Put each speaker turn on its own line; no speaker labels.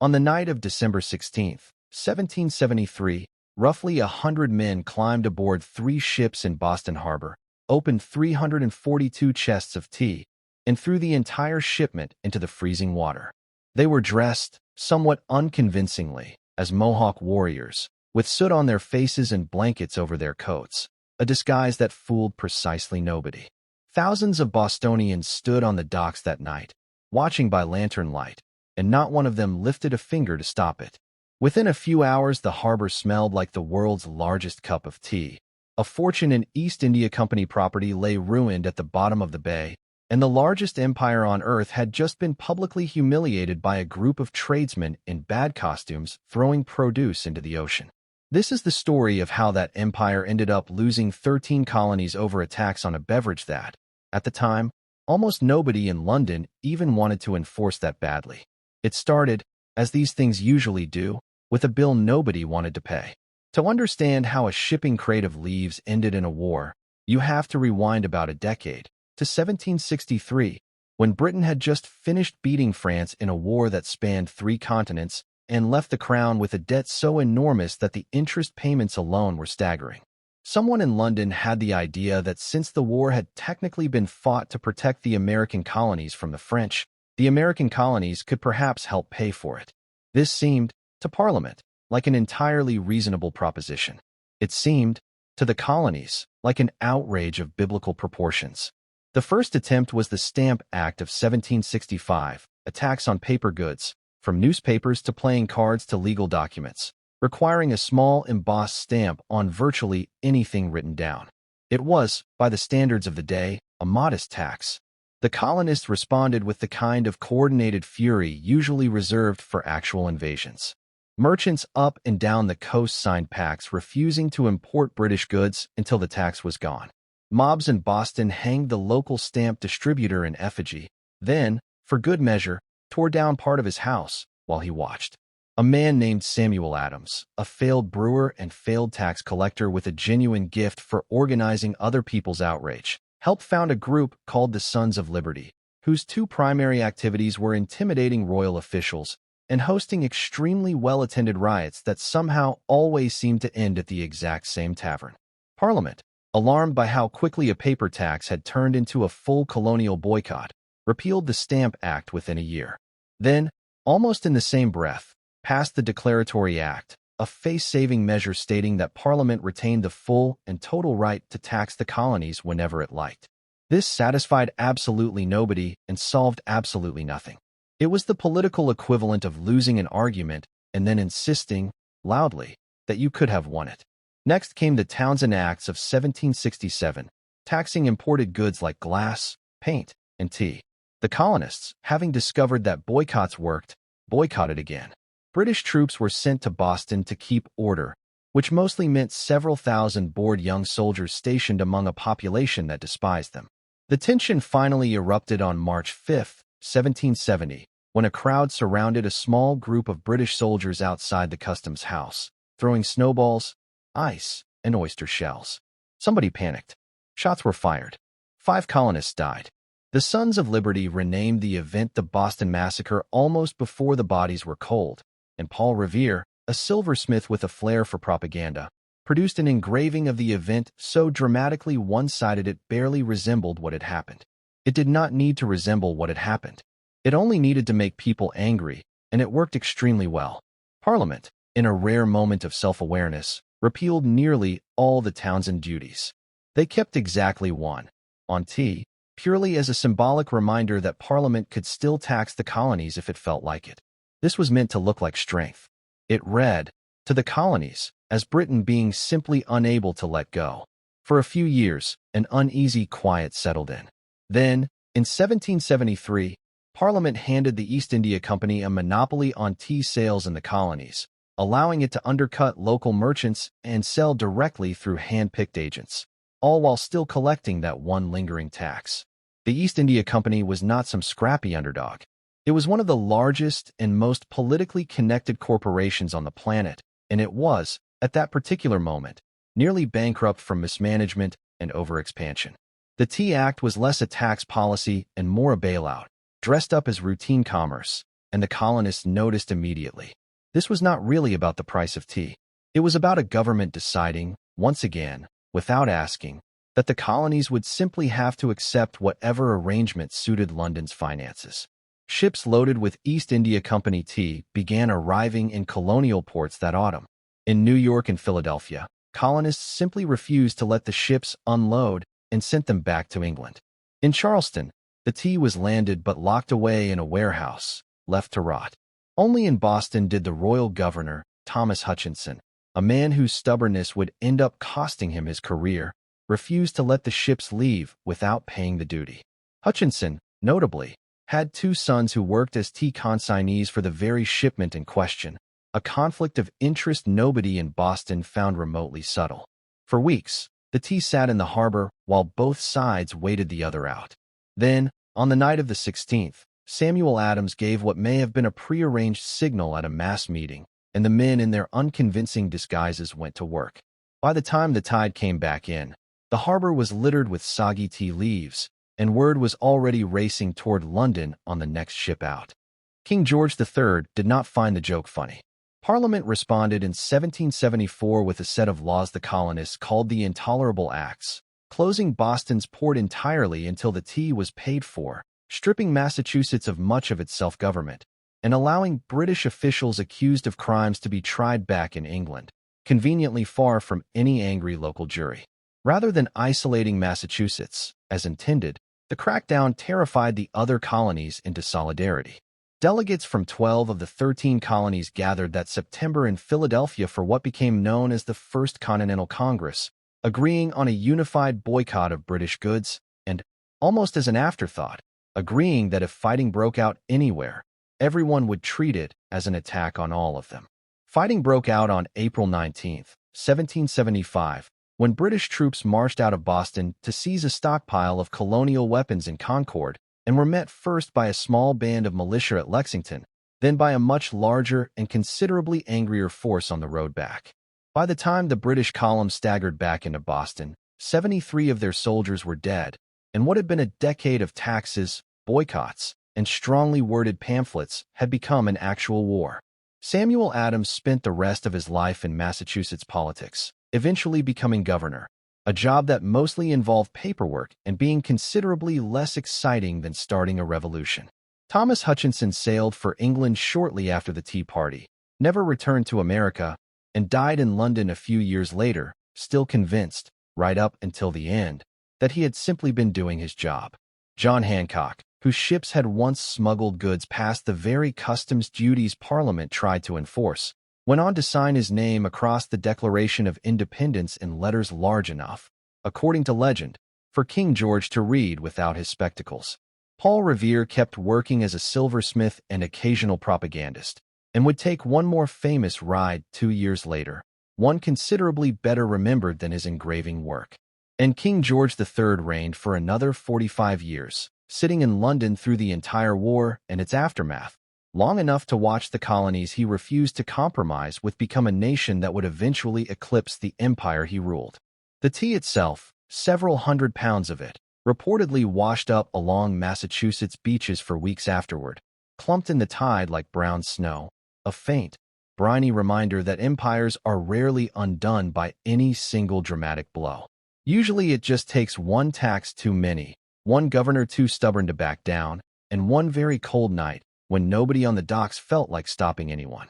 On the night of December 16th, 1773, roughly 100 men climbed aboard 3 ships in Boston Harbor, opened 342 chests of tea, and threw the entire shipment into the freezing water. They were dressed, somewhat unconvincingly, as Mohawk warriors, with soot on their faces and blankets over their coats, a disguise that fooled precisely nobody. Thousands of Bostonians stood on the docks that night, watching by lantern light, and not one of them lifted a finger to stop it. Within a few hours, the harbor smelled like the world's largest cup of tea. A fortune in East India Company property lay ruined at the bottom of the bay, and the largest empire on earth had just been publicly humiliated by a group of tradesmen in bad costumes throwing produce into the ocean. This is the story of how that empire ended up losing 13 colonies over a tax on a beverage that, at the time, almost nobody in London even wanted to enforce that badly. It started, as these things usually do, with a bill nobody wanted to pay. To understand how a shipping crate of leaves ended in a war, you have to rewind about a decade, to 1763, when Britain had just finished beating France in a war that spanned 3 continents and left the crown with a debt so enormous that the interest payments alone were staggering. Someone in London had the idea that since the war had technically been fought to protect the American colonies from the French, the American colonies could perhaps help pay for it. This seemed, to Parliament, like an entirely reasonable proposition. It seemed, to the colonies, like an outrage of biblical proportions. The first attempt was the Stamp Act of 1765, a tax on paper goods, from newspapers to playing cards to legal documents, requiring a small embossed stamp on virtually anything written down. It was, by the standards of the day, a modest tax. The colonists responded with the kind of coordinated fury usually reserved for actual invasions. Merchants up and down the coast signed pacts refusing to import British goods until the tax was gone. Mobs in Boston hanged the local stamp distributor in effigy, then, for good measure, tore down part of his house while he watched. A man named Samuel Adams, a failed brewer and failed tax collector with a genuine gift for organizing other people's outrage, helped found a group called the Sons of Liberty, whose 2 primary activities were intimidating royal officials and hosting extremely well-attended riots that somehow always seemed to end at the exact same tavern. Parliament, alarmed by how quickly a paper tax had turned into a full colonial boycott, repealed the Stamp Act within a year. Then, almost in the same breath, passed the Declaratory Act, a face-saving measure stating that Parliament retained the full and total right to tax the colonies whenever it liked. This satisfied absolutely nobody and solved absolutely nothing. It was the political equivalent of losing an argument and then insisting, loudly, that you could have won it. Next came the Townshend Acts of 1767, taxing imported goods like glass, paint, and tea. The colonists, having discovered that boycotts worked, boycotted again. British troops were sent to Boston to keep order, which mostly meant several thousand bored young soldiers stationed among a population that despised them. The tension finally erupted on March 5, 1770, when a crowd surrounded a small group of British soldiers outside the customs house, throwing snowballs, ice, and oyster shells. Somebody panicked. Shots were fired. 5 colonists died. The Sons of Liberty renamed the event the Boston Massacre almost before the bodies were cold, and Paul Revere, a silversmith with a flair for propaganda, produced an engraving of the event so dramatically one-sided it barely resembled what had happened. It did not need to resemble what had happened. It only needed to make people angry, and it worked extremely well. Parliament, in a rare moment of self-awareness, repealed nearly all the Townshend duties. They kept exactly one, on tea, purely as a symbolic reminder that Parliament could still tax the colonies if it felt like it. This was meant to look like strength. It read, to the colonies, as Britain being simply unable to let go. For a few years, an uneasy quiet settled in. Then, in 1773, Parliament handed the East India Company a monopoly on tea sales in the colonies, allowing it to undercut local merchants and sell directly through hand-picked agents, all while still collecting that one lingering tax. The East India Company was not some scrappy underdog. It was one of the largest and most politically connected corporations on the planet, and it was, at that particular moment, nearly bankrupt from mismanagement and overexpansion. The Tea Act was less a tax policy and more a bailout, dressed up as routine commerce, and the colonists noticed immediately. This was not really about the price of tea. It was about a government deciding, once again, without asking, that the colonies would simply have to accept whatever arrangement suited London's finances. Ships loaded with East India Company tea began arriving in colonial ports that autumn. In New York and Philadelphia, colonists simply refused to let the ships unload and sent them back to England. In Charleston, the tea was landed but locked away in a warehouse, left to rot. Only in Boston did the royal governor, Thomas Hutchinson, a man whose stubbornness would end up costing him his career, refuse to let the ships leave without paying the duty. Hutchinson, notably, had two sons who worked as tea consignees for the very shipment in question, a conflict of interest nobody in Boston found remotely subtle. For weeks, the tea sat in the harbor while both sides waited the other out. Then, on the night of the 16th, Samuel Adams gave what may have been a prearranged signal at a mass meeting, and the men in their unconvincing disguises went to work. By the time the tide came back in, the harbor was littered with soggy tea leaves, and word was already racing toward London on the next ship out. King George III did not find the joke funny. Parliament responded in 1774 with a set of laws the colonists called the Intolerable Acts, closing Boston's port entirely until the tea was paid for, stripping Massachusetts of much of its self-government, and allowing British officials accused of crimes to be tried back in England, conveniently far from any angry local jury. Rather than isolating Massachusetts, as intended, the crackdown terrified the other colonies into solidarity. Delegates from 12 of the 13 colonies gathered that September in Philadelphia for what became known as the First Continental Congress, agreeing on a unified boycott of British goods and, almost as an afterthought, agreeing that if fighting broke out anywhere, everyone would treat it as an attack on all of them. Fighting broke out on April 19, 1775, when British troops marched out of Boston to seize a stockpile of colonial weapons in Concord and were met first by a small band of militia at Lexington, then by a much larger and considerably angrier force on the road back. By the time the British column staggered back into Boston, 73 of their soldiers were dead, and what had been a decade of taxes, boycotts, and strongly worded pamphlets had become an actual war. Samuel Adams spent the rest of his life in Massachusetts politics, eventually becoming governor, a job that mostly involved paperwork and being considerably less exciting than starting a revolution. Thomas Hutchinson sailed for England shortly after the Tea Party, never returned to America, and died in London a few years later, still convinced, right up until the end, that he had simply been doing his job. John Hancock, whose ships had once smuggled goods past the very customs duties Parliament tried to enforce, went on to sign his name across the Declaration of Independence in letters large enough, according to legend, for King George to read without his spectacles. Paul Revere kept working as a silversmith and occasional propagandist, and would take one more famous ride 2 years later, one considerably better remembered than his engraving work. And King George III reigned for another 45 years, sitting in London through the entire war and its aftermath, long enough to watch the colonies he refused to compromise with become a nation that would eventually eclipse the empire he ruled. The tea itself, several hundred pounds of it, reportedly washed up along Massachusetts beaches for weeks afterward, clumped in the tide like brown snow, a faint, briny reminder that empires are rarely undone by any single dramatic blow. Usually it just takes one tax too many, one governor too stubborn to back down, and one very cold night when nobody on the docks felt like stopping anyone.